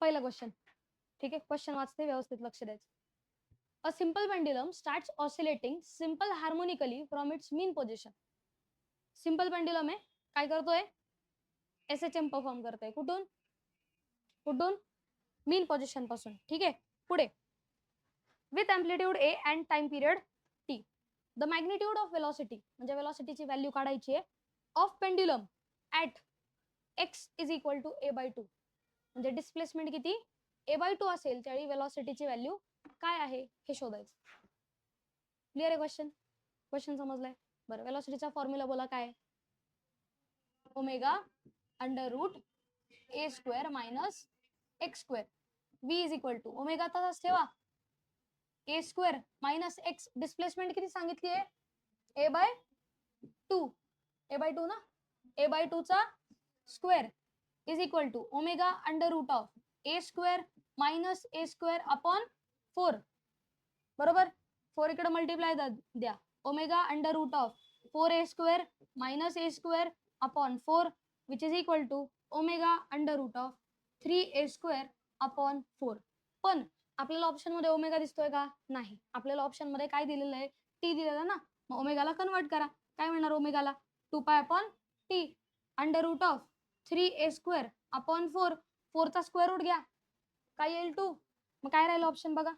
पहिला क्वेश्चन, ठीक आहे. क्वेश्चन वाचते, व्यवस्थित लक्ष द्यायचं. A simple pendulum starts oscillating simple harmonically from its mean position. Simple pendulum आहे, काय करतोय? एसएचएम परफॉर्म करतोय. कुठून कुठून? मीन पोझिशन पासून, ठीक आहे. पुढे with amplitude A and time period T, the magnitude of velocity, म्हणजे वेलॉसिटीची व्हॅल्यू काढायची आहे, of pendulum at X is equal to A by 2, म्हणजे डिस्प्लेसमेंट किती ए बाय 2 असेल त्यावेळी वेलॉसिटीची व्हॅल्यू काय आहे हे शोधायचं. क्लिअर आहे क्वेश्चन? क्वेश्चन समजलाय? बरं, वेलॉसिटीचा फॉर्म्युला बोला काय? Omega under root A square minus x square, V is equal to omega तसाच ठेवा, A square minus X, displacement किती सांगितली आहे? ए बाय 2, ए बाय 2 ना, ए बाय 2 चा square is equal to omega under root of A square minus A square upon 4, बरोबर. 4 इकडे multiply द्या, omega under root of 4a square minus A square upon 4 which is equal to omega under root of 3a square upon 4. पण आपल्याला option मध्ये omega दिसतोय का? नाही. आपल्याला ऑप्शन मध्ये काय दिलेलं आहे? टी दिलेलं ना. मग ओमेगाला कन्वर्ट करा. काय म्हणणार ओमेगाला? 2 pi upon T under root of 3a square upon 4, 4 चा स्क्वेअर रूट घ्या, काय येईल? 2. मग काय राहिलं ऑप्शन बघा,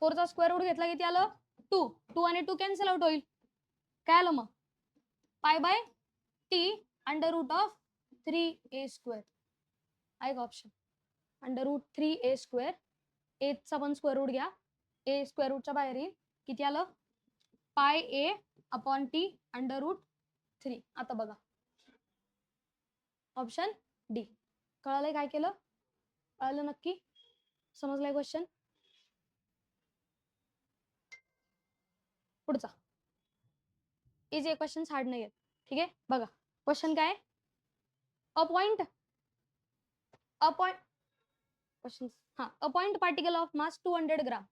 4 चा स्क्वेअर रूट घेतला किती आलं? 2. 2 आणि 2 कॅन्सल आउट होईल. काय आलं मग? Pi by T under root of 3a square आहे का option? Under root 3a square, A चा पण स्क्वेअर रूट घ्या, ए स्क्वेअर रूटच्या बाहेर येईल, किती आलं? पाय ए अपॉन टी अंडर रूट 3. आता बघा ऑप्शन डी. कळालंय काय केलं? कळालं नक्की? समजलाय क्वेश्चन? पुढचा इजी क्वेश्चन, हार्ड नाही आहेत, ठीक आहे. बघा क्वेश्चन काय? A point particle of mass 200 ग्राम.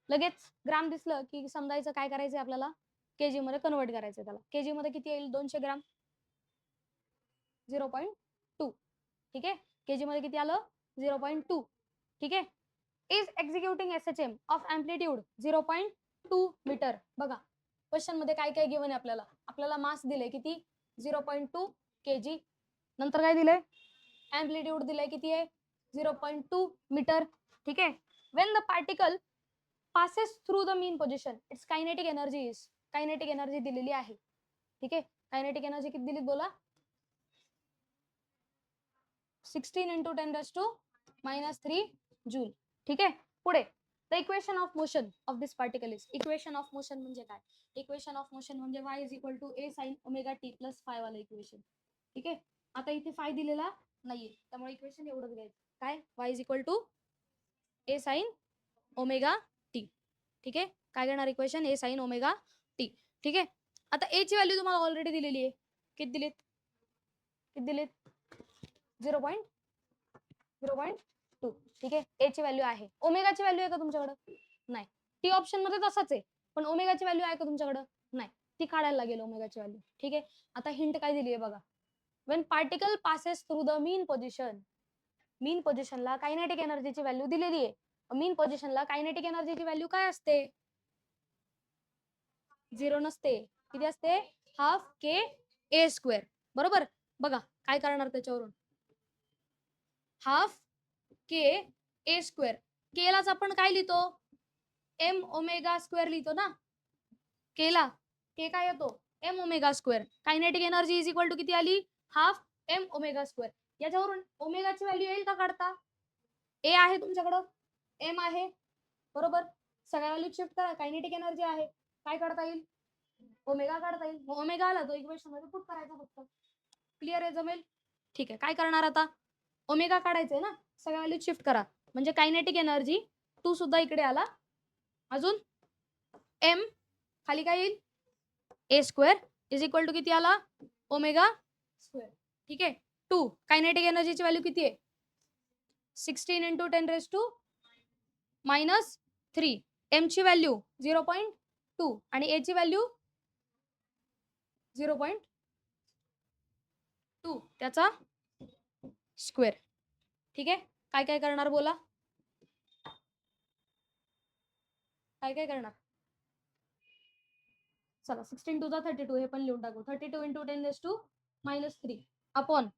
लगेच ग्राम दिसलं की समजायचं काय करायचं आपल्याला? केजी मध्ये कन्वर्ट करायचं. त्याला केजी मध्ये किती येईल? 200 ग्राम, 0.2, ठीक आहे. केजी मध्ये किती आलं? 0.2, ठीक आहे. Is executing SHM of amplitude 0.2 metre. बघा क्वेश्चन मध्ये काय काय गिवन आहे आपल्याला? आपल्याला मास दिले किती? 0.2 केजी. नंतर काय दिलंय? एम्प्लिट्यूड दिलंय किती आहे? 0.2 मीटर, ठीक आहे. When the particle passes through the mean position it's kinetic energy is, kinetic energy दिलेली आहे, ठीक आहे. कायनेटिक एनर्जी किती दिली बोला? 16 × 10⁻³ जूल, ठीक आहे. पुढे the equation of motion of this particle is, equation of motion म्हणजे काय? इक्वेशन ऑफ मोशन म्हणजे y is equal to a sin omega t plus phi वाला इक्वेशन, ठीक आहे. आता इथे फाय दिलेला नाहीये, त्यामुळे इक्वेशन एवढंच घ्यायचं. काय? y is equal to a sin omega t, ठीक आहे. काय घेणार equation? a sin omega t, ठीक आहे. आता a ची व्हॅल्यू तुम्हाला ऑलरेडी दिलेली आहे. किती दिलीत? 0.2, ठीक आहे. ए ची व्हॅल्यू आहे. ओमेगाची व्हॅल्यू आहे का तुमच्याकडे? नाही. टी ऑप्शन मध्ये तसाच आहे, पण ओमेगाची व्हॅल्यू आहे का तुमच्याकडे? नाही. ती काढायला लागेल ओमेगाची व्हॅल्यू, ठीक आहे. आता हिंट काय दिली आहे बघा. When particle passes through the mean position, mean पोझिशनला कायनेटिक एनर्जीची व्हॅल्यू दिलेली आहे. मीन पोझिशनला कायनेटिक एनर्जीची व्हॅल्यू काय असते? 0 नसते. किती असते? हाफ के ए स्क्वेअर, बरोबर. बघा काय करणार त्याच्यावरून? हाफ के ए स्क्वेअर, केलाच आपण काय लिहितो? एम ओमेगा स्क्वेअर लिहितो ना. केला के काय येतो? M omega square. Kinetic energy is equal to किती आली? Half M omega square. याच्यावरून ओमेगाची व्हॅल्यू येईल का काढता? ए आहे तुमच्याकडं, एम आहे, बरोबर. सगळ्या व्हॅल्यू शिफ्ट करा, कायनेटिक एनर्जी आहे, काय काढता येईल? ओमेगा काढता येईल. ओमेगा आला तो इक्वेशन मध्ये पुट करायचा फक्त. क्लिअर आहे? जमेल? ठीक आहे. काय करणार आता? ओमेगा काढायचंय ना, सगळ्या व्हॅल्यू शिफ्ट करा, म्हणजे कायनेटिक एनर्जी 2 सुद्धा इकडे आला. अजून एम खाली काय येईल? A square is equal to किती आला? ओमेगा स्क्वेअर, ठीक आहे. 2 कायनेटिक एनर्जीची व्हॅल्यू किती आहे? 16 × 10⁻³ एम ची व्हॅल्यू 0.2 आणि ए ची व्हॅल्यू 0.2, त्याचा स्क्वेअर. ठीक आहे, काय काय करणार बोला, काय काय करणार. चला 16 टू 32 हे पण लिहून टाकू. 32 इंटू 10⁻³ अपॉन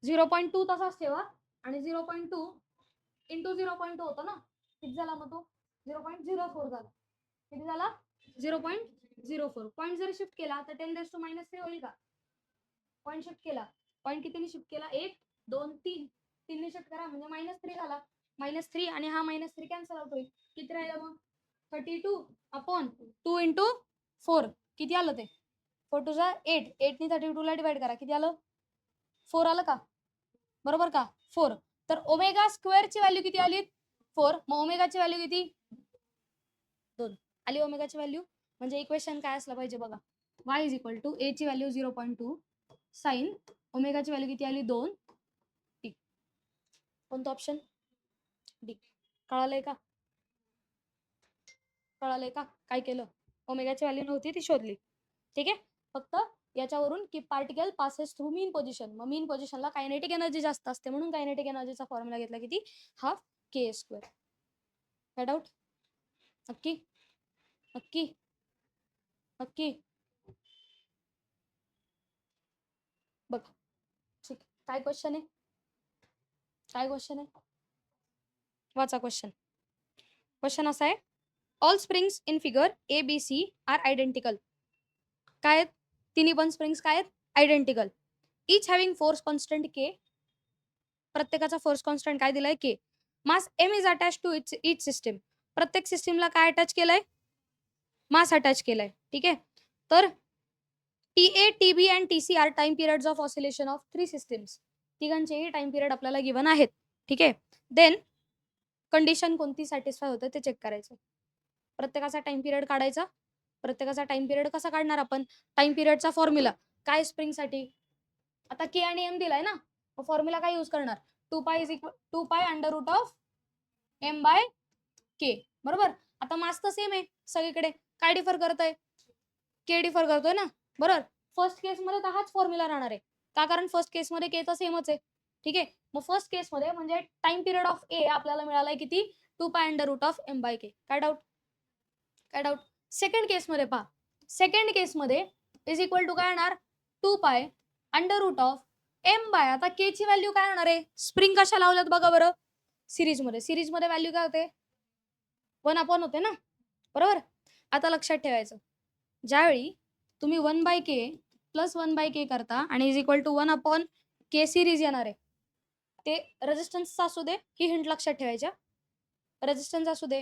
0.2 तसाच ठेवा आणि 0.2 इंटू 0.2 होतं ना, किती झाला मग तो 0.04 झाला. किती झाला 0.04. पॉईंट जर शिफ्ट केला तर 10⁻³ होईल का. पॉईंट शिफ्ट केला, पॉईंट कितीने शिफ्ट केला 1 2 3 3 ने शिफ्ट करा म्हणजे -3 झाला. -3 आणि हा -3 कॅन्सल आउट होईल. किती राहिलं मग 32 अपॉन 2 इंटू 4 किती आलं ते 4 टू 8. 8 ने 32 ला डिवाइड करा किती आलं 4 आलं का, बरोबर का 4. तर ओमेगा स्क्वेअरची व्हॅल्यू किती आली 4. मग ओमेगाची व्हॅल्यू किती 2 आली. ओमेगाची व्हॅल्यू म्हणजे इक्वेशन काय असलं पाहिजे बघा, y is equal to a ची व्हॅल्यू 0.2 साइन ओमेगाची व्हॅल्यू किती आली 2 टी. कोणतं ऑप्शन डी. कळालंय का, कळालंय का काय केलं, ओमेगाची व्हॅल्यू नव्हती ती शोधली. ठीक आहे, फक्त याच्यावरून की पार्टिकल पासेस थ्रू मीन पोझिशन, मग मीन पोझिशनला कायनेटिक एनर्जी जास्त असते म्हणून कायनेटिक एनर्जीचा फॉर्म्युला घेतला किती हाफ के स्क्वेअर. काय डाऊट, नक्की नक्की नक्की बघ. ठीक, काय क्वेश्चन आहे, काय क्वेश्चन आहे वाचा क्वेश्चन. क्वेश्चन असा आहे, all springs in figure A B C are identical. काय आहेत तिन्ही पण स्प्रिंग्स काय आहेत identical. Each having force constant K, प्रत्येकाचा फोर्स कॉन्स्टंट काय दिलाय K. Mass M is attach to each system, प्रत्येक सिस्टमला काय अटॅच केलंय मास अटॅच केलाय. ठीक आहे, तर TA, TB and TC are time periods of oscillation of 3 systems. तिघांचेही टाइम पिरियड आपल्याला गिवन आहेत. ठीक आहे, देन कंडिशन कोणती सॅटिस्फाय होते ते चेक करायचं. प्रत्येकाचा टाइम पिरियड काढायचा. प्रत्येकाचा टाइम पिरियड कसा काढणार आपण, टाइम पिरियडचा फॉर्म्युला काय स्प्रिंगसाठी, आता के आणि एम दिलाय ना, फॉर्म्युला काय यूज करणार 2 pi under root of M by K. बरोबर, आता मास तर सेम आहे सगळीकडे, काय डिफर करतोय के डिफर करतोय ना. बरोबर, फर्स्ट केस मध्ये तर हाच फॉर्म्युला राहणार आहे का, कारण फर्स्ट केस मध्ये के तर सेमच आहे. ठीक आहे, मग फर्स्ट केस मध्ये म्हणजे टाइम पिरियड ऑफ ए आपल्याला मिळालाय किती 2 pi under root of M by K. काय डाऊट, काय डाऊट. सेकंड केस मध्ये पहा, सेकंड केस मध्ये इज इक्वल टू काय येणार 2 pi under root of M by, आता के ची व्हॅल्यू काय होणार आहे, स्प्रिंग कशा लावल्यात बघा बरं, सिरीज मध्ये. सिरीज मध्ये व्हॅल्यू काय होते 1 अपॉन होते ना, बरोबर. आता लक्षात ठेवायचं, ज्यावेळी तुम्ही 1/k प्लस 1/k करता आणि is equal to 1 upon K series येणार आहे, ते रेजिस्टन्सचा असू दे, ही हिंट लक्षात ठेवायच्या. रेजिस्टन्स असू दे,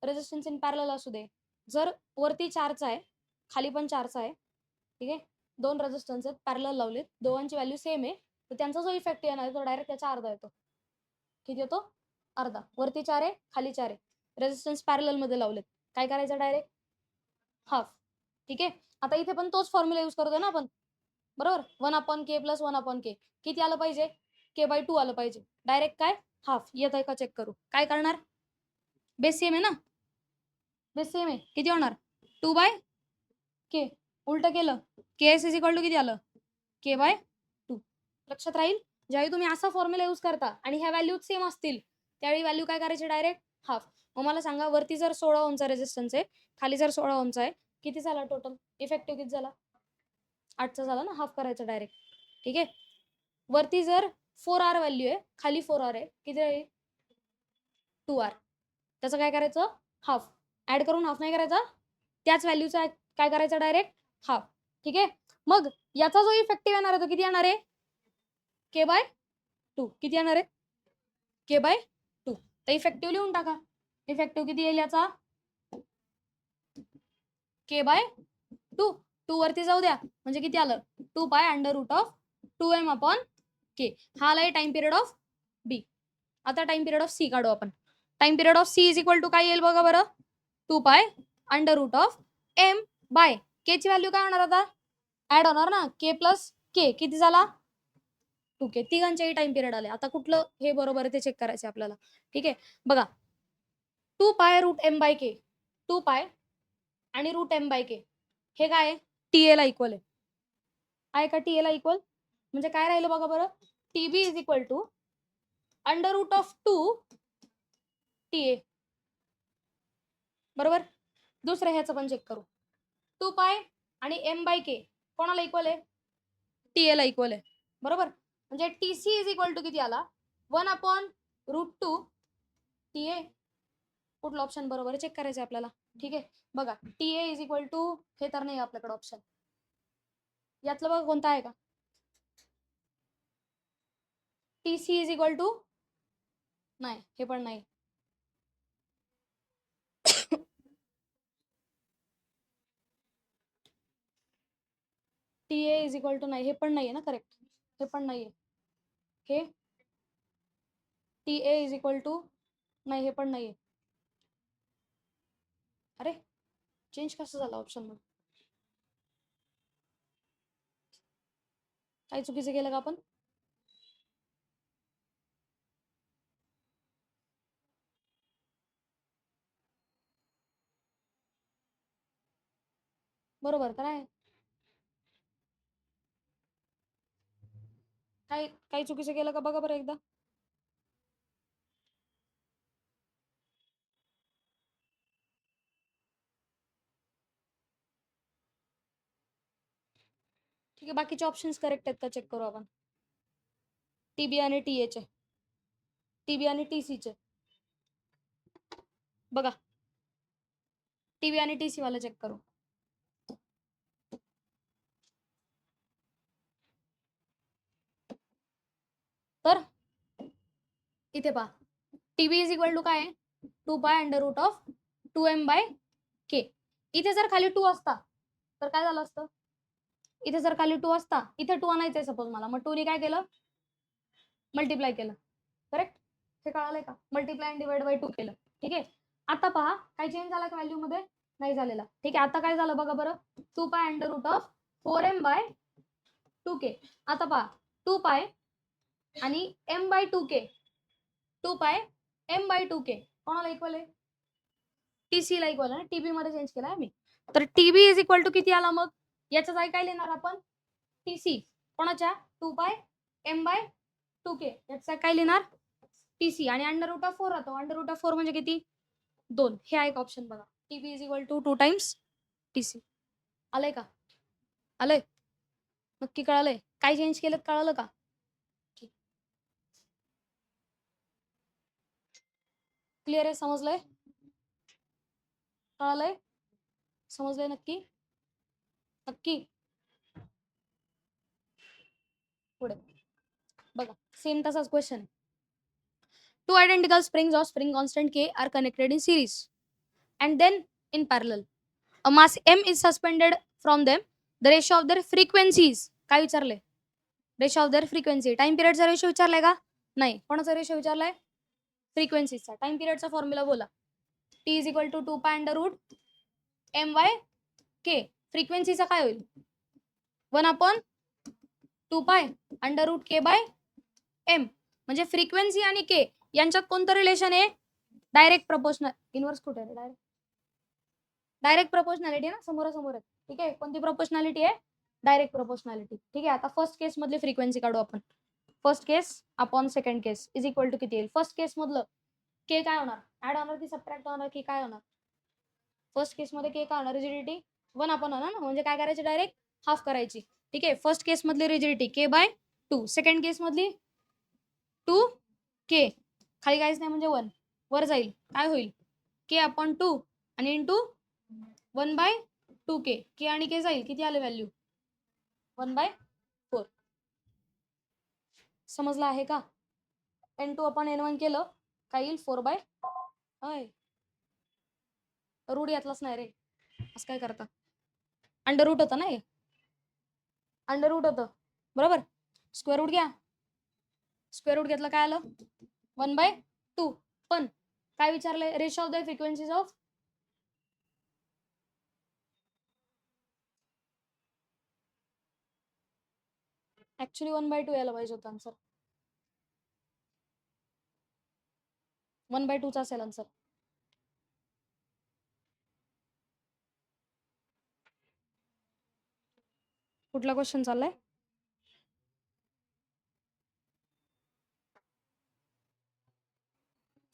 रेजिस्टन्स इन पॅरलल असू दे, जर वरती 4चा आहे खाली पण 4चा आहे, ठीक आहे, दोन रेजिस्टन्स आहेत पॅरलल लावलेत, दोघांची व्हॅल्यू सेम आहे, तर त्यांचा जो इफेक्ट येणार आहे तो डायरेक्ट त्याचा अर्धा येतो. किती येतो अर्धा. वरती 4 आहे खाली 4 आहे, रेजिस्टन्स पॅरलल मध्ये लावलेत, काय करायचं डायरेक्ट हाफ. ठीक आहे, आता इथे पण तोच फॉर्म्युला यूज करतोय ना आपण, बरोबर. 1 अपॉन के प्लस 1 अपॉन के किती आलं पाहिजे k/2 आलं पाहिजे, डायरेक्ट काय हाफ. येत आहे का चेक करू, काय करणार बेस सेम आहे ना, बेस सेम आहे, किती होणार 2/k. उलट केलं केएस इज इक्वल टू किती आलं k/2. लक्षात राहील, ज्यावेळी तुम्ही असा फॉर्म्युला यूज करता आणि ह्या व्हॅल्यू सेम असतील त्यावेळी व्हॅल्यू काय करायची डायरेक्ट हाफ. मग मला सांगा, वरती जर 16 ओमचा रेजिस्टन्स आहे, खाली जर 16 ओमचा आहे, किती झाला टोटल इफेक्टिव्ह, किती झाला 8चा झाला ना, हाफ करायचं डायरेक्ट. ठीक आहे, वरती जर 4R व्हॅल्यू आहे, खाली 4R आहे, किती आहे 2R, त्याचं काय करायचं हाफ. ऍड करून हाफ नाही करायचा, त्याच व्हॅल्यूचा काय करायचं डायरेक्ट हाफ. ठीक आहे, मग याचा जो इफेक्टिव्ह येणार आहे तो किती येणार आहे k/2. किती येणार आहे k/2. तर इफेक्टिव्ह लिहून टाका, इफेक्टिव्ह किती येईल याचा k/2. 2 वरती जाऊ द्या म्हणजे किती आलं 2 pi under root of 2m upon K. हा आलाय टाइम पिरियड ऑफ बी. आता टाइम पिरियड ऑफ सी काढू आपण. Time period of C is equal to काय येईल बघा बरं 2 pi under root of M by K. ची व्हॅल्यू काय होणार आता ऍड होणार ना के प्लस के, किती झाला 2k. तिघांचेही टाइम पिरियड आले. आता कुठलं हे बरोबर आहे ते चेक करायचे आपल्याला. ठीक आहे, बघा 2 पाय रूट एम बाय के, 2 पाय आणि रूट एम बाय के हे काय टीए ला इक्वल आहे का टीए ला इक्वल, म्हणजे काय राहिलं बघा बरं TB is equal to under root of 2 TA. बरोबर. दुसरं ह्याचं पण चेक करू. 2 पाय आणि m/k कोणाला इक्वल आहे? TA ला इक्वल आहे. बरोबर. म्हणजे TC इज इक्वल टू किती आला? 1/√2 TA. कुठला ऑप्शन बरोबर आहे चेक करायचं आपल्याला. ठीक आहे. बघा TA इज इक्वल टू हे तर नाही आपल्याकडे ऑप्शन. यातलं बघा कोणता आहे का? TC इज इक्वल टू नाही, हे पण नाही. TA इज इक्वल टू नाही, हे पण नाहीये ना करेक्ट. हे पण नाहीये. हे TA इज इक्वल टू नाही, हे पण नाहीये. अरे चेंज कसं झालं ऑप्शन मग? काही चुकीचं केलं का आपण? बरोबर तर आहे. काही चुकीचं केलं का बघा बरं एकदा. ठीक आहे. बाकीचे ऑप्शन्स करेक्ट आहेत का चेक करू आपण. TB आणि TA चे. TB आणि TC चे बघा. TB आणि TC वाला चेक करू. तर इथे पहा. TB इज इक्वल टू काय आहे? 2 pi under root of 2m/k. इथे जर खाली 2 असता तर काय झालं असतं? इथे जर खाली 2 असता, इथे 2 आणायचंय सपोज मला, मग 2 ने काय केलं? मल्टिप्लाय केलं. करेक्ट. हे कळालंय का? मल्टिप्लाय आणि डिवाइड बाय 2 केलं. ठीक आहे. आता पहा काय चेंज झाला का व्हॅल्यू मध्ये? नाही झालेला. ठीक आहे. आता काय झालं बघा बरं. 2 pi under root of 4m/2k. आता पहा 2 पाय आणि m/2k. 2 पाय m/2k कोणाला इक्वल आहे? TC ला इक्वल आहे. TB मध्ये चेंज केलाय मी. तर TB इज इक्वल टू किती आला मग? याच्या जागी काय लिहिणार आपण? TC कोणाच्या? 2 पाय m/2k. याचा काय लिहिणार? TC आणि अंडर रूट ऑफ 4 राहतो. अंडर रूट ऑफ 4 म्हणजे किती? 2. हे आहे एक ऑप्शन बघा. TB is equal to 2 times TC. आलंय का? आलंय? नक्की कळालंय? काय चेंज केलं कळालं का? क्लिअर आहे? समजलंय? कळालंय? समजलंय नक्की? नक्की? पुढे बघा. सेम तसाच question. Two identical springs of spring constant K are connected in series and then in parallel. A mass M is suspended from them. The ratio of their frequencies. काय विचारले? Ratio of their frequency. Time पिरियडचा ratio विचारलाय का? नाही. कोणाचा ratio विचारलाय? फ्रिक्वेन्सीचा. Time पिरियडचा फॉर्म्युला बोला. T is equal to 2 pi under route m/k. फ्रिक्वेन्सीचा काय होईल? 1/2 पाय अंडर रूट k/m. म्हणजे फ्रिक्वेन्सी आणि k यांच्यात कोणतं रिलेशन आहे? Direct proportional. इनवर्स कुठे आहे? डायरेक्ट प्रपोर्शनॅलिटी ना, समोरासमोर आहे. ठीक आहे. कोणती प्रपोर्शनॅलिटी आहे? Direct proportionality. ठीक आहे. आता फर्स्ट केस मधली फ्रिक्वेन्सी काढू आपण. First case upon second case is equal to किती येईल? फर्स्ट केस मधलं के काय होणार? ऍड होणार की सबट्रॅक्ट होणार की काय होणार? फर्स्ट केस मध्ये के काय होणार? रिजिडिटी 1 होणार ना, म्हणजे काय करायची? डायरेक्ट हाफ करायची. ठीक आहे. फर्स्ट केस मधली रिजिडिटी k/2. सेकंड केस मधली 2k. खाली काहीच नाही म्हणजे 1. वर जाईल काय होईल? k/2 आणि इंटू 1/2k. के आणि के जाईल. किती आले व्हॅल्यू? 1/4. समजलं आहे का? n2/n1 केलं काय येईल? 4/. रूट यातलाच नाही रे. असं काय करता? अंडर रूट होतं ना हे. अंडर रूट होतं बरोबर. स्क्वेअर रूट घ्या. स्क्वेअर रूट घेतलं काय आलं? 1/2. पण काय विचारलंय? Ratio of the frequencies of. Actually 1/2 यायला पाहिजे होतं आन्सर. 1/2 चा असेल आन्सर. कुठला क्वेश्चन चाललाय?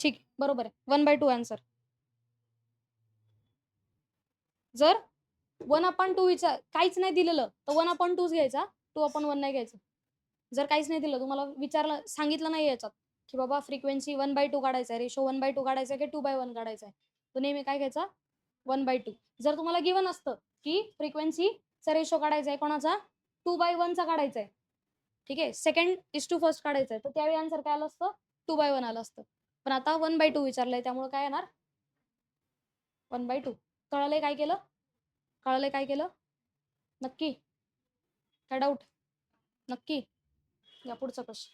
ठीक, बरोबर आहे. 1/2 आन्सर. जर 1/2 काहीच नाही दिलेलं तर 1/2 घ्यायचा, 2/1 नाही घ्यायचं. जर काहीच नाही दिलं, तुम्हाला विचारलं, सांगितलं नाही याच्यात की बाबा फ्रिक्वेन्सी 1/2 काढायचा आहे, रेशो 1/2 काढायचा आहे की 2/1 काढायचा आहे, तो नेहमी काय घ्यायचा? 1/2. जर तुम्हाला गिवन असतं की फ्रिक्वेन्सीचा रेशो काढायचा आहे कोणाचा? 2/1 चा काढायचा आहे, ठीक आहे, सेकंड इज टू फर्स्ट काढायचा आहे, तर त्यावेळी आन्सर काय आलं असतं? 2/1 आलं असतं. पण आता 1/2 विचारलंय, त्यामुळे काय येणार? 1/2. कळलंय काय केलं? कळलंय काय केलं? नक्की? काय डाऊट? नक्की? या पुढचा प्रश्न.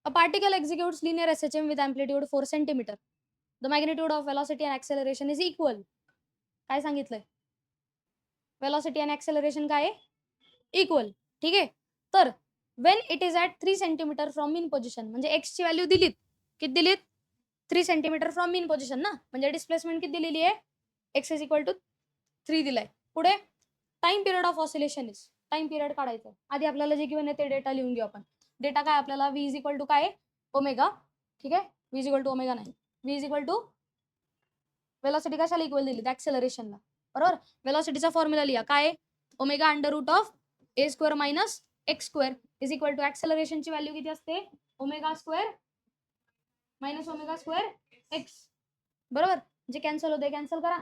A particle executes linear SHM with amplitude 4 centimeter. The magnitude of velocity and acceleration is equal. काय सांगितलंय? वेलॉसिटी आणि ऍक्सेलरेशन काय आहे? इक्वल. ठीक आहे. तर Wien it is at 3 centimetre from mean position, म्हणजे एक्स ची व्हॅल्यू दिलीत, किती दिलीत? 3 सेंटीमीटर फ्रॉम मीन पोझिशन ना, म्हणजे डिस्प्लेसमेंट किती दिलेली आहे? एक्स इज इक्वल टू 3 दिलाय. पुढे time period of oscillation is, time period काढायचं. आधी आपल्याला जे गिवन आहे ते डेटा लिहून घेऊ आपण. डेटा काय आपल्याला? व्ही इज इक्वल टू काय? ओमेगा. ठीक आहे, V is equal to omega नाही, V is equal to velocity कशाला इक्वल दिली? ऍक्सेलरेशनला. बरोबर. वेलॉसिटीचा फॉर्म्युला लिहा, काय? Omega under root of A square minus x square is equal to ऍक्सेलरेशनची व्हॅल्यू किती असते? Omega square minus omega square X. बरोबर. जे कॅन्सल होते कॅन्सल करा.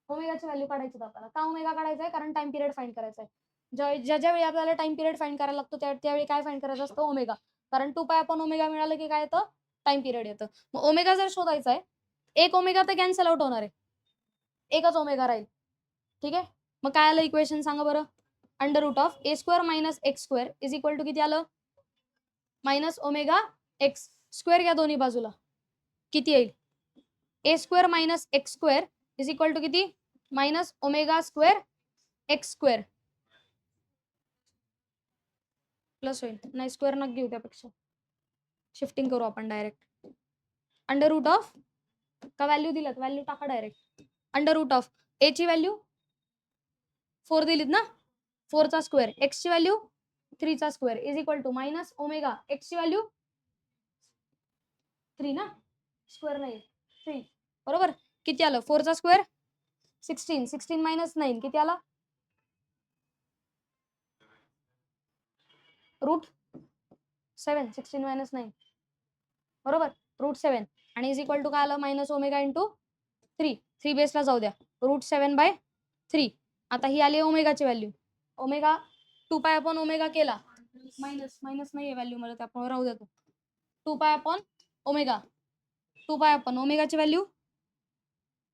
ओमेगाची व्हॅल्यू काढायची आपल्याला. का ओमेगा काढायचा आहे? कारण टाइम पिरियड फाइंड करायचा आहे. ज्या वेळी आपल्याला टाइम पिरियड फाइंड करायला लागतो त्यावेळी काय फाइंड करायचं असतं? ओमेगा. कारण 2 पाय आपण ओमेगा मिळालं की काय येतं? टाइम पिरियड येतं. मग ओमेगा जर शोधायचा आहे, एक ओमेगा तर कॅन्सल आउट होणार आहे, एकच ओमेगा राहील. ठीक आहे. मग काय आलं इक्वेशन सांगा बरं? Under root of A square minus x square is equal to किती आलं? मायनस ओमेगा एक्स स्क्वेअर घ्या दोन्ही बाजूला, किती येईल? A square minus x square is equal to किती? Minus omega square X square plus होईल. नाही, स्क्वेअर नक घेऊ, त्यापेक्षा शिफ्टिंग करू आपण डायरेक्ट. अंडर रूट ऑफ का व्हॅल्यू दिलात, व्हॅल्यू टाका direct. Under root of A ची व्हॅल्यू 4 दिलीत ना, 4 चा स्क्वेअर, एक्स ची व्हॅल्यू 3 चा square is equal to minus omega X ची व्हॅल्यू 3 ना, स्क्वेअर नाही 3. बरोबर. किती आलं? 4 चा स्क्वेअर 16, 16 मायनस 9 किती आला? रूट 7. 16 मायनस 9 बरोबर, रूट 7. आणि इज इक्वल टू काय आलं? Minus omega into 3. 3 बेसला जाऊ द्या, रूट 7/3. आता ही आली ओमेगाची व्हॅल्यू. ओमेगा 2 पाय आपण ओमेगा केला, मायनस मायनस नाही व्हॅल्यू मला, आपण राहू देतो. 2 पाय आपण ओमेगा, 2 पाय आपण ओमेगाची व्हॅल्यू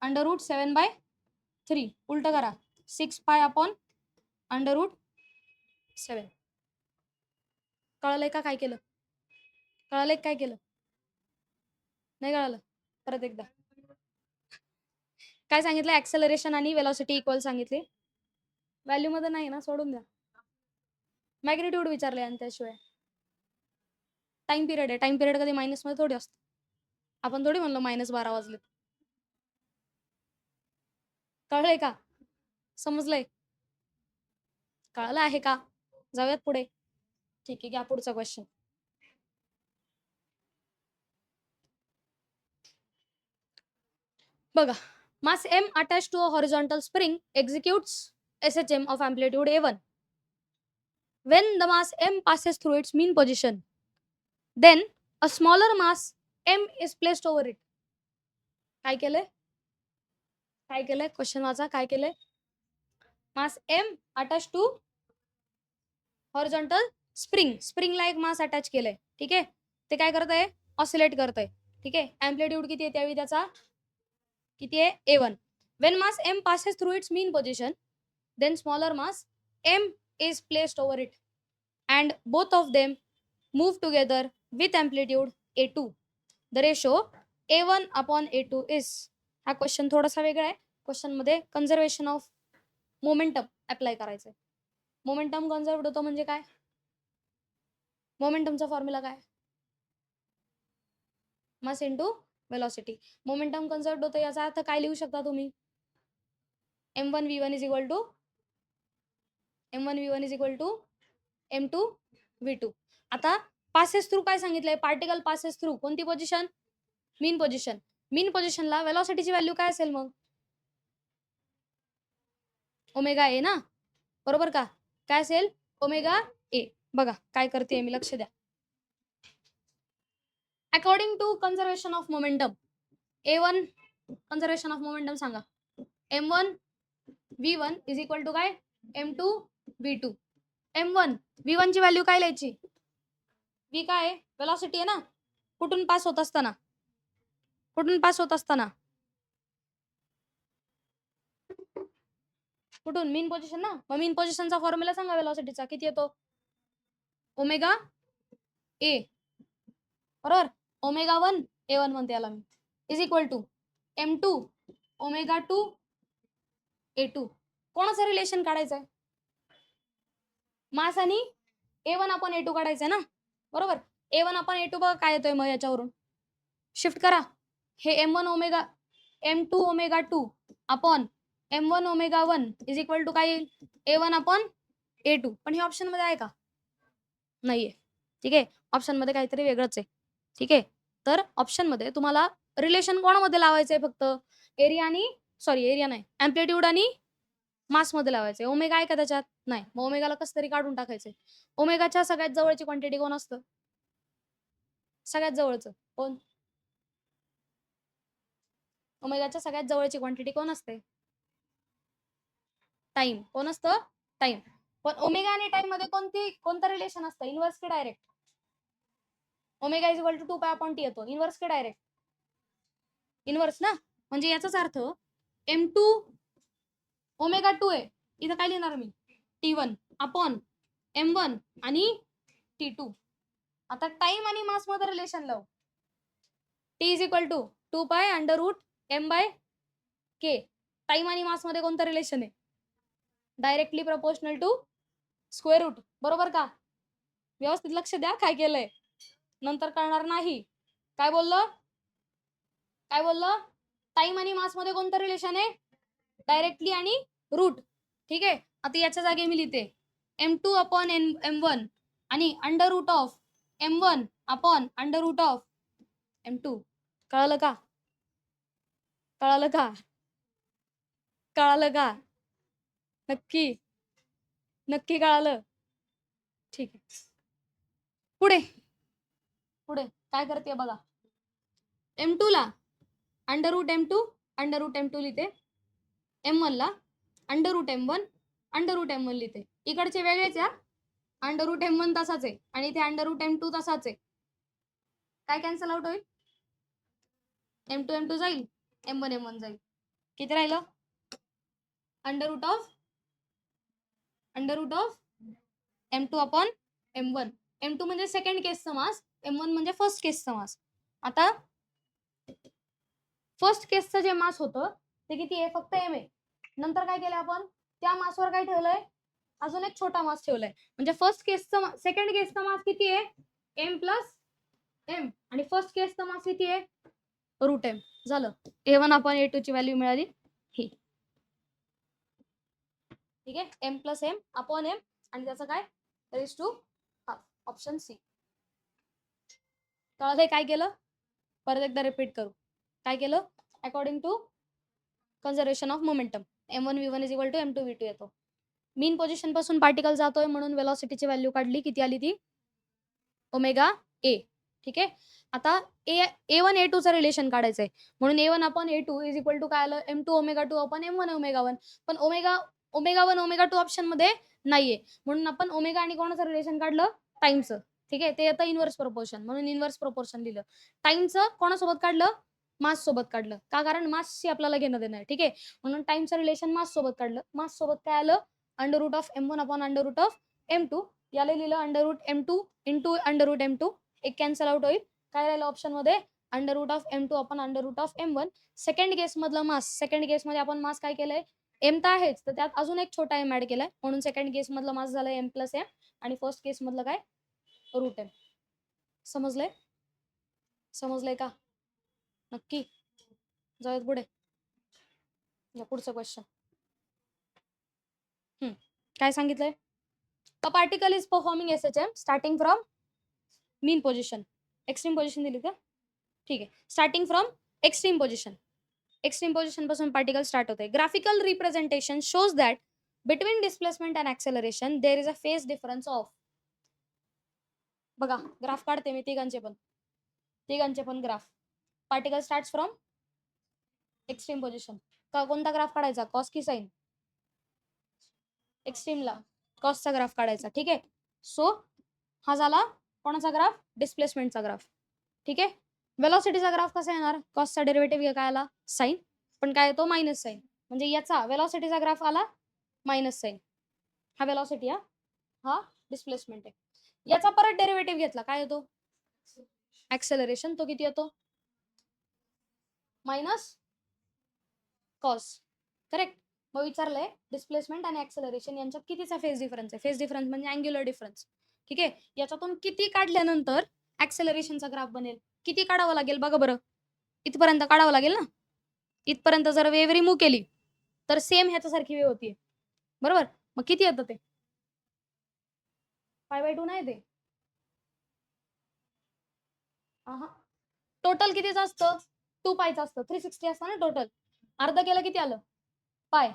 अंडर रूट 7/3. उलट करा, 6 पाय आपण अंडर रूट 7. कळलंय का काय केलं? कळलंय काय केलं? नाही कळालं? परत एकदा काय सांगितलं? ऍक्सेलरेशन आणि वेलॉसिटी इक्वल सांगितले. व्हॅल्यू मध्ये नाही ना, सोडून द्या. मॅग्निट्यूड विचारले आणि त्याशिवाय टाइम पिरियड आहे. टाइम पिरियड कधी मायनस मध्ये थोडी असतो. आपण थोडी म्हणलो -12 वाजले. कळलंय का? समजलंय? कळलं आहे का? जाऊयात पुढे. ठीक आहे, घ्या पुढचा क्वेश्चन. बघा, mass m attached to a horizontal spring executes SHM of amplitude A1. When the mass m passes through its mean position, then a smaller mass m is placed over it. काय केलंय? काय केलंय? Question वाचा. काय केलंय? Mass m attach to horizontal spring, स्प्रिंगला एक mass attach केलंय. ठीक आहे. ते काय करत आहे? ऑसिलेट करत आहे. ठीक आहे. अँप्लिट्यूड किती आहे त्यावेळी त्याचा? किती आहे? A1. When mass m passes through its mean position, then smaller mass m is placed over it and both of them move together with amplitude A2. The ratio A1 upon A2 is. हा question थोडासा वेगळा आहे. Question मध्ये conservation of momentum apply करायचंय. Momentum कन्झर्व्ड होतो म्हणजे काय? मोमेंटमचा formula काय? Mass into velocity. मोमेंटम कन्झर्व्ड होतं याचा अर्थ काय लिहू शकता तुम्ही? m1 v1 is equal to m2 v2. आता पासेस थ्रू काय सांगितलंय, पार्टिकल पासेस थ्रू कोणती पोझिशन, मीन पोझिशन. मीन पोझिशनला वेलॉसिटीची व्हॅल्यू काय असेल मग, ओमेगा ए ना, बरोबर का, काय असेल ओमेगा ए. बघा काय करते मी, लक्ष द्या. According to conservation of momentum, A1 conservation of momentum सांगा, M1 V1 is equal to काय, M2 V2. M1 V1 ची व्हॅल्यू काय लिहायची, V काय आहे, वेलॉसिटी आहे ना, कुठून पास होत असताना, कुठून पास होत असताना, कुठून, मीन पोझिशन ना. मग मीन पोझिशनचा फॉर्म्युला सांगा वेलॉसिटीचा, किती येतो, ओमेगा ए, बरोबर. ओमेगा 1 A1 म्हणते याला मी, is equal to M2 omega 2 A2. कोणाचं रिलेशन काढायचंय, मास आणि A1 आपण A2 काढायचंय ना, बरोबर. A1 आपण A2 बघा काय येतोय मग, याच्यावरून शिफ्ट करा, हे M1 omega M2 omega 2 upon M1 omega 1 is equal to काय येईल, A1 अपॉन A2. पण हे ऑप्शन मध्ये आहे का, नाहीये. ठीक आहे, ऑप्शन मध्ये काहीतरी वेगळंच आहे. ठीक आहे, तर ऑप्शन मध्ये तुम्हाला रिलेशन कोणामध्ये लावायचंय, फक्त एरिया आणि एरिया नाही, अँप्लिट्यूड आणि मास मध्ये लावायचंय. ओमेगा आहे का त्याच्यात, नाही. मग ओमेगाला कसं तरी काढून टाकायचंय. ओमेगाच्या सगळ्यात जवळची क्वांटिटी कोण असतं, सगळ्यात जवळचं कोण, ओमेगाच्या सगळ्यात जवळची क्वांटिटी कोण असते, टाइम. कोण असतं, टाइम. पण ओमेगा आणि टाइम मध्ये कोणतं रिलेशन असतं, इनवर्स की direct, omega is equal to 2 pi upon T येतो, इनवर्स की डायरेक्ट, इनवर्स ना. म्हणजे याचाच अर्थ M2 ओमेगा 2 आहे, इथं काय लिहिणार मी, T1 अपॉन M1 आणि T2. आता टाइम आणि मास मध्ये रिलेशन लाव, T is equal to 2 pi under root M by K. Time आणि मास मध्ये कोणतं रिलेशन आहे, directly proportional to square root, बरोबर का. व्यवस्थित लक्ष द्या काय केलंय, नंतर कळणार नाही. काय बोललं, काय बोललं, टाइम आणि मास मध्ये कोणतं रिलेशन आहे, डायरेक्टली आणि रूट. ठीक आहे, आता याच्या जागी मी लिहिते M2 अपॉन M1 आणि under root of M1 upon under root of M2. कळालं का, कळालं का, कळालं का, नक्की नक्की कळालं. ठीक आहे, पुढे पुढे काय करते बघा, M2 ला अंडर रूट M2 लिहिते, M1 ला अंडर रूट M1 लिहिते. इकडचे वेगळेच या, अंडर रूट M1 तसाच आहे आणि इथे अंडर रूट M2 तसाच आहे. काय कॅन्सल आउट होईल, M2 जाईल, M1 जाईल. किती राहिलं, under root of M2 upon M1. M2 म्हणजे सेकंड केसचा मास, M1 म्हणजे फर्स्ट केसचा मास. आता फर्स्ट केसचं जे मास होतं ते किती आहे, फक्त M आहे. नंतर काय केलं आपण, त्या मासवर काय ठेवलंय, अजून एक छोटा मास ठेवलाय. म्हणजे फर्स्ट केसचं सेकंड केसचा मास किती आहे, M प्लस M, आणि फर्स्ट केसचा मास किती आहे, रूट M. झालं, A1 अपॉन A2 ची व्हॅल्यू मिळाली ही. ठीक आहे, M plus M upon M आणि त्याचं काय, raise to half, option C. कळलंय काय केलं, परत एकदा रिपीट करू. काय केलं, according to conservation of momentum M1 V1 is equal to M2 V2 येतो. मीन पोझिशन पासून पार्टिकल जातोय म्हणून वेलॉसिटीची व्हॅल्यू काढली, किती आली ती, ओमेगा ए. ठीक आहे, आता A1 A2 चं रिलेशन काढायचंय म्हणून A1 upon A2 is equal to काय आलं, M2 omega 2 upon M1 omega 1. पण ओमेगा 1 ओमेगा 2 ऑप्शन मध्ये नाहीये, म्हणून आपण ओमेगा आणि कोणाचं रिलेशन काढलं, टाइमचं. ठीक आहे, ते येतं इनवर्स प्रोपोर्शन, म्हणून इनवर्स प्रोपोर्शन लिहिलं. टाइमचं कोणासोबत काढलं, मास सोबत काढलं, का, कारण मासशी आपल्याला घेणं देणं आहे. ठीक आहे, म्हणून टाइमचं रिलेशन मास सोबत काढलं. मास सोबत काय आलं, under root of M1 upon under root of M2. याला लिहिलं under root M2 into under root M2. एक कॅन्सल आउट होईल, काय राहिलं ऑप्शन मध्ये, under root of M2 upon under root of M1. Second case मधलं मास, सेकंड केस मध्ये आपण मास काय केलंय, M तर आहेच, तर त्यात अजून एक छोटा M ऍड केलाय, म्हणून सेकंड केस मधलं मास झालं M प्लस M आणि फर्स्ट केस मधलं काय, रूट M. समजलंय, समजलंय का, नक्की. जाऊयात पुढे, पुढचं क्वेश्चन. काय सांगितलंय, a particle is performing SHM starting from mean position, extreme position दिली का? ठीक आहे. Starting from extreme position, extreme position पासून पार्टिकल स्टार्ट होते. Graphical representation shows that between displacement and acceleration there is a phase difference of. बघा graph काढते मी तिघांचे पण graph. Particle start from extreme position. कोणता ग्राफ काढायचा, कॉस की sign? एक्स्ट्रीमला कॉसचा graph काढायचा. ठीक आहे. सो हा झाला कोणाचा ग्राफ, डिस्प्लेसमेंटचा ग्राफ. ठीक आहे. वेलॉसिटीचा ग्राफ कसा येणार, कॉसचा डेरिव्हेटिव्ह काय आला साइन, पण काय येतो मायनस साइन, म्हणजे याचा वेलॉसिटीचा ग्राफ आला मायनस साइन. हा वेलॉसिटी, हा डिस्प्लेसमेंट आहे. याचा परत डेरिव्हेटिव्ह घेतला काय येतो ऍक्सेलरेशन, तो किती येतो मायनस कॉस. करेक्ट. मग विचारलंय डिस्प्लेसमेंट आणि ऍक्सेलरेशन यांच्यात कितीचा फेज डिफरन्स आहे. फेज डिफरन्स म्हणजे अँग्युलर डिफरन्स. ठीक आहे. याच्यातून किती काढल्यानंतर ऍक्सेलरेशनचा ग्राफ बनेल, किती काढावं लागेल बघा बरं. इथपर्यंत काढावं लागेल ना. इथपर्यंत जर वेव्ह रिमूव्ह केली तर सेम ह्याच्यासारखी वेव्ह होती, बरोबर. मग किती येतं ते, π/2 नाही ते. टोटल कितीचं असतं, 2π असतं. 360 असतं ना टोटल. अर्ध केलं किती आलं पाय,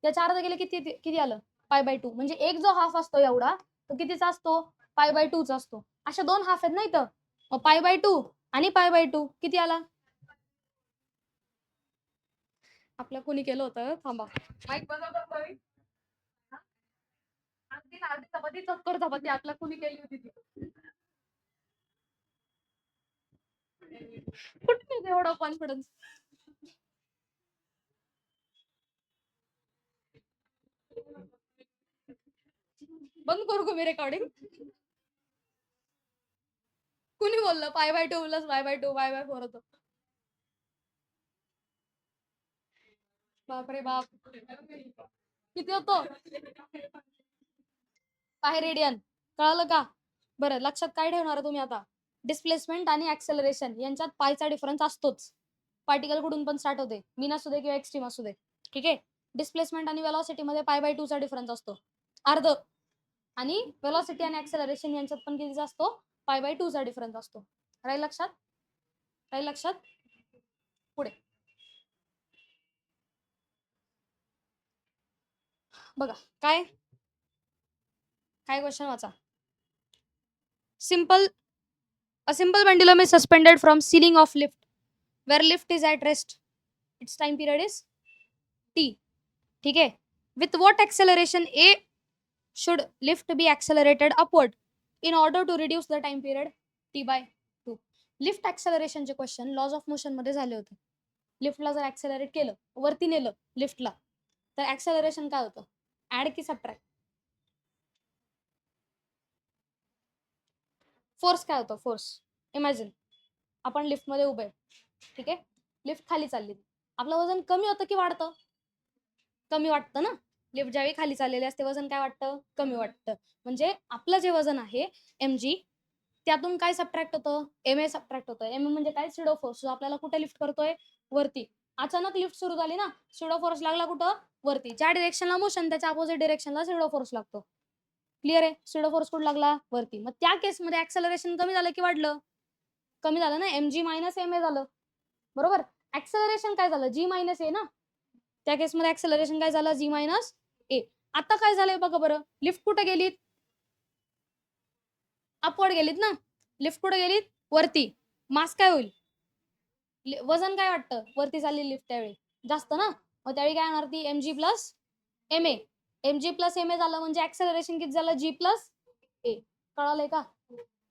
त्याच्या अर्ध केलं किती किती आलं π/2. म्हणजे एक जो हाफ असतो एवढा तो कितीचा असतो π/2 चा असतो. अशा दोन हाफ आहेत ना इथं. मग π/2 आणि π/2 किती आला. आपल्या कोणी केलं होतं, थांबा माईक बनवतो. अर्धी चपाती चक्कर चपाती आपल्या कोणी केली होती ती. कुठे एवढा कॉन्फिडन्स. बंद करू का मी रेकॉर्डिंग. कुणी बोललं π/2 प्लस π/2 π/4 होतं. बापरे बाप, किती होतो पाय रेडियन. कळालं का. बरं लक्षात काय ठेवणार तुम्ही आता, डिस्प्लेसमेंट आणि ऍक्सेलरेशन यांच्यात पायचा डिफरन्स असतोच. पार्टिकल कुठून पण स्टार्ट होते, मीन असू दे किंवा एक्स्ट्रीम असू दे. ठीक आहे. डिस्प्लेसमेंट आणि वेलॉसिटी मध्ये π/2 चा डिफरन्स असतो, अर्ध. आणि वेलॉसिटी आणि ऍक्सेलरेशन यांच्यात पण कितीचा असतो, π/2 चा डिफरन्स असतो. राहील लक्षात, राहील लक्षात. पुढे बघा काय काय क्वेश्चन वाचा. Simple, a simple pendulum is suspended from ceiling of lift where lift is at rest. Its time period is t. ठीक है. With what acceleration a should lift be accelerated upward in order to reduce the time period t/2. Lift acceleration चे question lodge of motion मध्ये झाले होते. लिफ्टला जर accelerate केलं, वरती नेलं लिफ्टला, तर ऍक्सेलरेशन काय होतं, ऍड की सबट्रॅक्ट. फोर्स काय होतं, फोर्स. इमॅजिन आपण लिफ्ट मध्ये उभे, ठीक आहे. लिफ्ट खाली चालली, आपलं वजन कमी होतं की वाढतं, कमी वाटतं ना. लिफ्ट ज्यावेळी खाली चाललेले असते वजन काय वाटतं, कमी वाटतं. म्हणजे आपलं जे वजन आहे mg, त्यातून काय सबट्रॅक्ट होतं, ma सबट्रॅक्ट होतं. ma म्हणजे काय, सिडो फोर्स, जो आपल्याला कुठे लिफ्ट करतोय, वरती. अचानक लिफ्ट सुरू झाली ना, सिडो फोर्स लागला कुठं, वरती. ज्या डिरेक्शनला मोशन त्याच्या अपोजिट डिरेक्शनला सिडो फोर्स लागतो. क्लिअर आहे. सिडो फोर्स कुठे लागला, वरती. मग त्या केसमध्ये ऍक्सेलरेशन कमी झालं की वाढलं, कमी झालं ना. mg मायनस ma झालं, बरोबर. ऍक्सेलरेशन काय झालं, g मायनस a ना. त्या केसमध्ये ऍक्सेलरेशन काय झालं, g मायनस a. आता काय झालंय बघा बरं, लिफ्ट कुठे गेलीत, अपवर्ड गेलीत ना. लिफ्ट कुठे गेलीत, वरती. मास काय होईल, वजन काय वाटतं, वरती चालली लिफ्ट त्यावेळी जास्त ना. मग त्यावेळी काय होणार, ती mg plus ma. mg plus ma झालं म्हणजे ऍक्सेलरेशन किती झालं, g प्लस a. कळालंय का,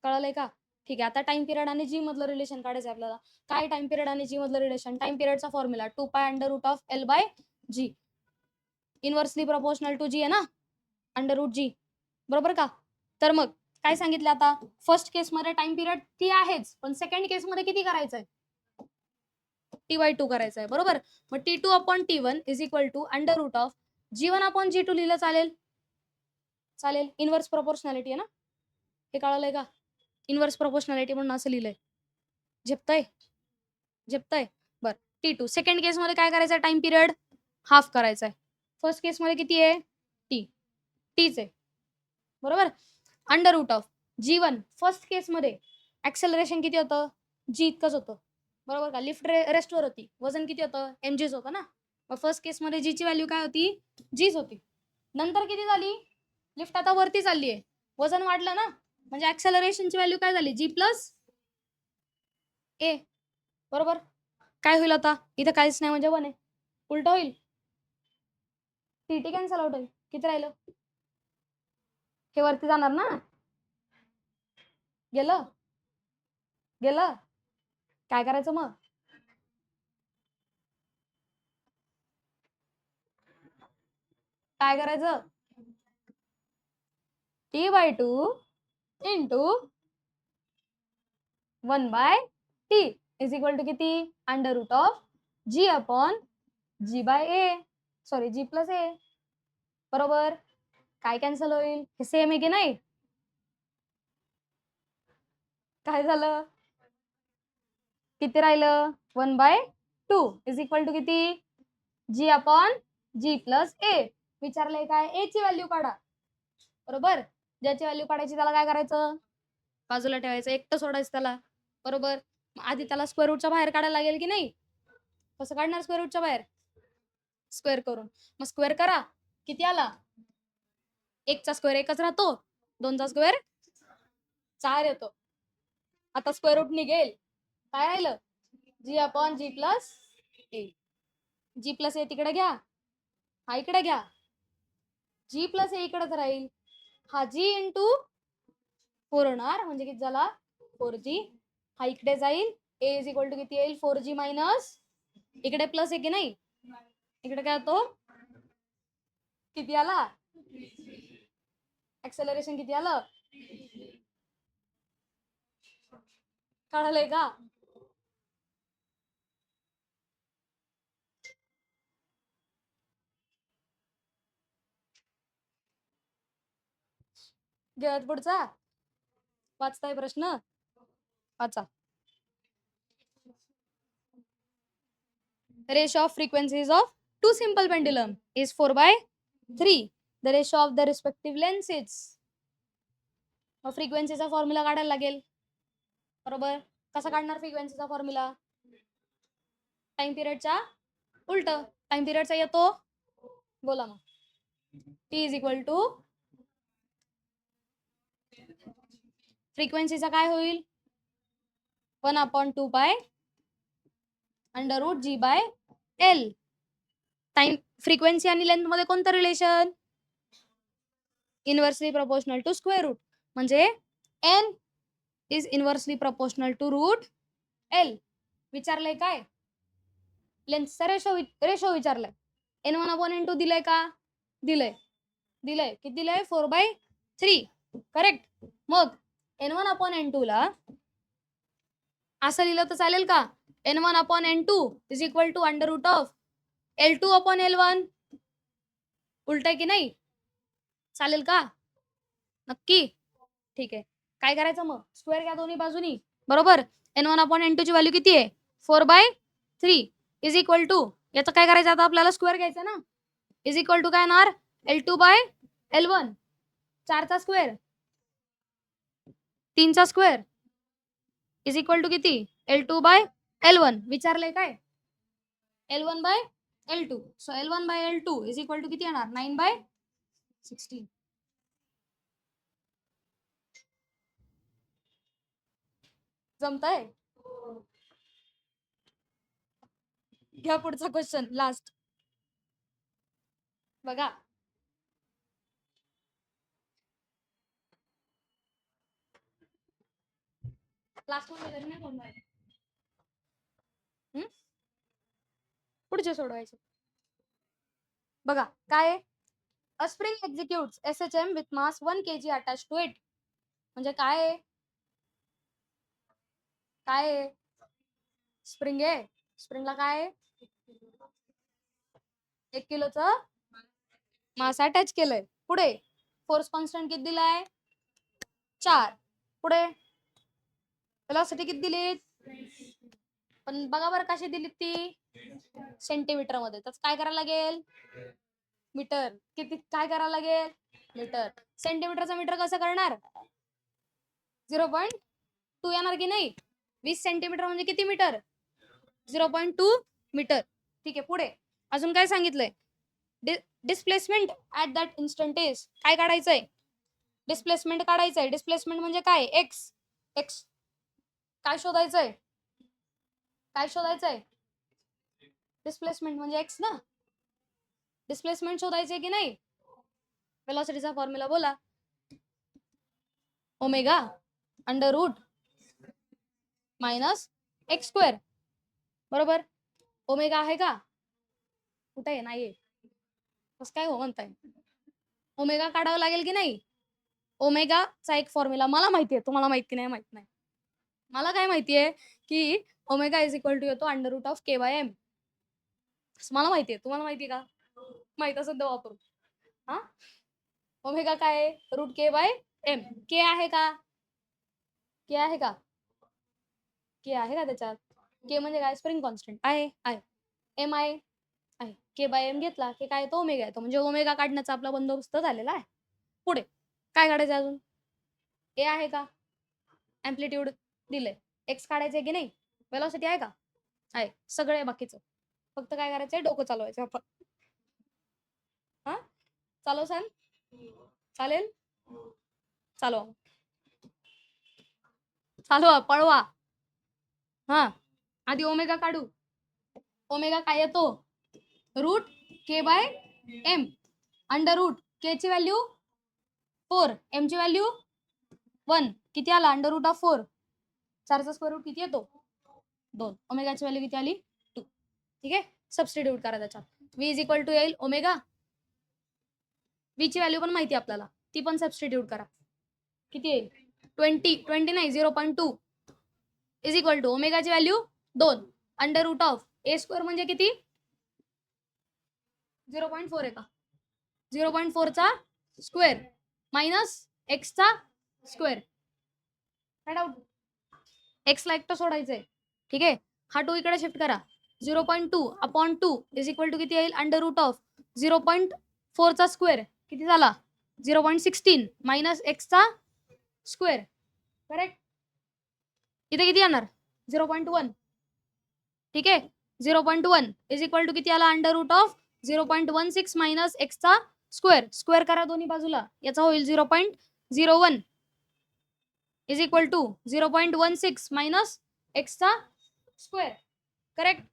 कळालंय का. ठीक आहे. आता टाइम पिरियड आणि जी मधलं रिलेशन काढायचं आपल्याला. काय टाइम पिरियड आणि जी मधलं रिलेशन, टाइम पिरियडचा formula 2π√L/g, inversely proportional to g आहे ना, √g, बरोबर का. तर मग काय सांगितलं आता, फर्स्ट केस मध्ये टाइम पिरियड ती आहेच, पण सेकंड केस मध्ये किती करायचंय, t/2 करायचंय, बरोबर. मग t2/t1 is equal to g1/g2 लिहिलं चालेल, चालेल. इनव्हर्स प्रोपोर्शनॅलिटी आहे ना, हे कळालंय का. इनव्हर्स प्रोपोर्शनॅलिटी म्हणून असं लिहिलंय, झेपतंय, झेपतंय. बर. t2 सेकंड केस मध्ये काय करायचं, टाइम पिरियड हाफ करायचा आहे. फर्स्ट केस मध्ये किती आहे, टीच आहे, बरोबर. √g1 फर्स्ट केस मध्ये ऍक्सेलरेशन किती होतं, जी इतकंच होतं, बरोबर का. लिफ्ट रेस्टवर होती, वजन किती होतं, mg's होतं ना. मग फर्स्ट केसमध्ये जीची व्हॅल्यू काय होती, जीच होती. नंतर किती झाली, लिफ्ट आता वरती चालली आहे, वजन वाढलं ना, म्हणजे ऍक्सेलरेशनची व्हॅल्यू काय झाली, जी प्लस ए, बरोबर. काय होईल आता, इथं काहीच नाही म्हणजे 1 आहे, उलट होईल, टी कॅन्सल आउट होईल, किती राहिलं, हे वरती जाणार ना, गेलं गेलं, काय करायचं मग, काय करायचं, t/2 into 1/t is equal to किती, under root of g upon g by a, sorry g plus a, बरोबर. काय कॅन्सल होईल, हे सेम आहे की नाही, काय झालं, किती राहिलं, 1/2 इज इक्वल टू किती, g अपॉन g प्लस ए. विचारलंय काय, ए ची व्हॅल्यू काढा, बरोबर. ज्याची व्हॅल्यू काढायची त्याला काय करायचं, बाजूला ठेवायचं, एकटं सोडायचं त्याला, बरोबर. आधी त्याला स्क्वेअर रूटच्या बाहेर काढायला लागेल की नाही, कसं काढणार स्क्वेअर रूटच्या बाहेर, स्क्वेअर करून, मग स्क्वेअर करा, किती आला, 1चा स्क्वेअर 1च राहतो, 2चा स्क्वेअर 4 येतो. आता स्क्वेअर रूट निघेल, काय राहिलं, जी अपॉन जी प्लस ए, जी प्लस ए तिकडे घ्या, हा इकडे घ्या, जी प्लस ए इकडेच राहील, हा जी इंटू 4 होणार, म्हणजे किती झाला 4g, हा इकडे जाईल, ए इज इक्वल टू किती येईल, 4g मायनस, इकडे प्लस आहे की नाही, इकडे काय होतो, किती आला, ऍक्सेलरेशन किती आलं, कळालंय का, घेत पुढचा, वाचताय प्रश्न, वाचा. Ratio of frequencies of two simple pendulum is 4/3. The ratio of the respective lengths is, मग फ्रिक्वेन्सीचा फॉर्म्युला काढायला लागेल, बरोबर. कसा काढणार फ्रिक्वेन्सीचा फॉर्म्युला, टाइम पिरियडच्या उलट, टाइम पिरियडचा येतो, बोला मग, टी इज इक्वल टू, फ्रिक्वेन्सीचा काय होईल, 1/2 under root g by L. Time, frequency आणि लेंथ मध्ये कोणतं relation, inversely proportional to square root, म्हणजे n is inversely proportional to root L. विचारलंय काय, लेंथचा रेशो विचारलाय, n1/n2 दिलंय का, दिलंय, किती दिलंय, 4/3, करेक्ट. मग n1/n2 ला असं लिहिलं तर चालेल का, n1/n2 is equal to under root of L2/L1, उलट आहे की नाही, चालेल का, नक्की, ठीक आहे. काय करायचं मग, स्क्वेअर घ्या दोन्ही बाजूनी, बरोबर. n1/n2 ची व्हॅल्यू किती आहे, 4/3 इज इक्वल टू, याचं काय करायचं आता आपल्याला, स्क्वेअर घ्यायचं ना, इज इक्वल टू काय येणार, L2/L1, 4चा स्क्वेअर 3चा स्क्वेअर इज इक्वल टू किती, L2/L1. विचारलंय काय, L1/L2, so L1/L2 is equal to किती येणार, 9/16. जमतंय, घ्या पुढचा क्वेश्चन, लास्ट, बघा. लास्ट मध्ये नाही सोडणार, पुढचे सोडवायचे, बघा काय, a spring executes SHM with mass 1 kg attach to it, म्हणजे काय काय स्प्रिंग आहे, स्प्रिंगला काय 1 किलोचं मास अटॅच केलंय, पुढे फोर्स कॉन्स्टंट किती दिलाय 4, पुढे वेलोसिटी किती दिलीत, पण बघा बरं कशी दिलीत ती, सेंटीमीटर मध्ये, तर काय करायला लागेल, मीटर, किती काय करायला लागेल, मीटर. सेंटीमीटरचा मीटर कसं करणार, 0.5 2 येणार की नाही? 20 सेंटीमीटर म्हणजे किती मीटर? 0.2 मीटर. ठीक आहे, पुढे अजून काय सांगितलंय? Displacement at that instant is काय काढायचंय? डिस्प्लेसमेंट काढायचंय. डिस्प्लेसमेंट म्हणजे काय? एक्स. एक्स काय शोधायचंय? काय शोधायचंय? डिस्प्लेसमेंट म्हणजे एक्स ना. डिस्प्लेसमेंट शोधायचंय की नाही? वेलोसिटीचा फॉर्म्युला बोला. Omega under root minus x square. बरोबर. ओमेगा आहे का? कुठे आहे? नाहीये. कसं काय हो म्हणताय? ओमेगा काढावं लागेल की नाही? ओमेगाचा एक फॉर्म्युला मला माहितीये, तुम्हाला माहिती नाही, माहित नाही. मला काय माहितीये की ओमेगा इज इक्वल टू येतो under root of K by M. मला माहितीये, तुम्हाला माहिती का? माहित असेल तर वापरू. हा, ओमेगा काय आहे? Route K by M. के आहे का? के आहे का? के आहे का त्याच्यात? के म्हणजे काय? स्प्रिंग कॉन्स्टंट आहे. आहे. एम आहे. आहे. के बाय एम घेतला की काय येतो? ओमेगा येतो. म्हणजे ओमेगा काढण्याचा आपला बंदोबस्त झालेला आहे. पुढे काय काढायचं अजून? ए आहे का? अँप्लिट्यूड दिलंय. एक्स काढायचंय की नाही? वेलोसिटी आहे का? आहे. सगळे बाकीचं फक्त काय करायचंय? डोकं चालवायचं आपण. हा, चालवसान? चालेल? चालवा. चालवा, पळवा. हा, आधी ओमेगा काढू. ओमेगा काय येतो? Route K by M under route. के ची व्हॅल्यू 4, एम ची व्हॅल्यू 1. किती आला? Under root of 4. 4 चा स्क्वेअर रूट किती येतो? 2. ओमेगाची व्हॅल्यू किती आली? 2. ठीक आहे, सबस्टिट्यूट करा त्याच्यात. v इज इक्वल टू येईल ओमेगा. v ची व्हॅल्यू पण माहिती आपल्याला, ती पण सबस्टिट्यूट करा. किती येईल? 20 नाही 0.2 इज इक्वल टू ओमेगाची value 2 under root of A square म्हणजे किती? 0.4 आहे का? 0.4 चा स्क्वेअर मायनस एक्स चा स्क्वेअर. काय डाऊट? एक्स ला एकटं सोडायचंय. ठीक आहे, हा 2 इकडे शिफ्ट करा. 0.2 अपॉन 2 इज इक्वल टू किती येईल? अंडर रूट ऑफ 0.4 चा स्क्वेअर किती झाला? 0.16 मायनस एक्स चा स्क्वेअर. करेक्ट. इथे किती येणार? 0.1. ठीक आहे, 0.1 इज इक्वल टू किती आला? Under root of 0.16 minus x चा स्क्वेअर. स्क्वेअर करा दोन्ही बाजूला, याचा होईल 0.01 is equal to 0.16 minus x चा square. Correct.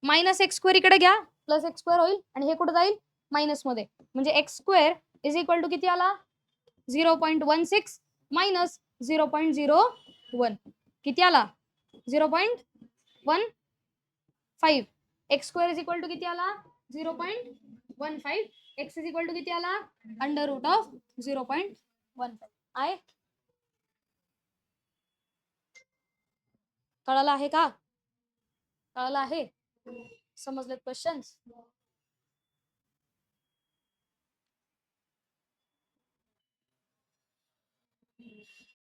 Minus x square इकडे घ्या, प्लस एक्स स्क्वेअर होईल आणि हे कुठे जाईल? मायनस मध्ये. म्हणजे x square is equal to किती आला? 0.16 मायनस 0.01 किती आला? 0.15. X square is equal to किती आला? 0.15. एक्स इज इक्वल टू किती आला? Under root of 0.15. आहे. कळालं आहे का? कळालं आहे? समजलेत क्वेश्चन्स?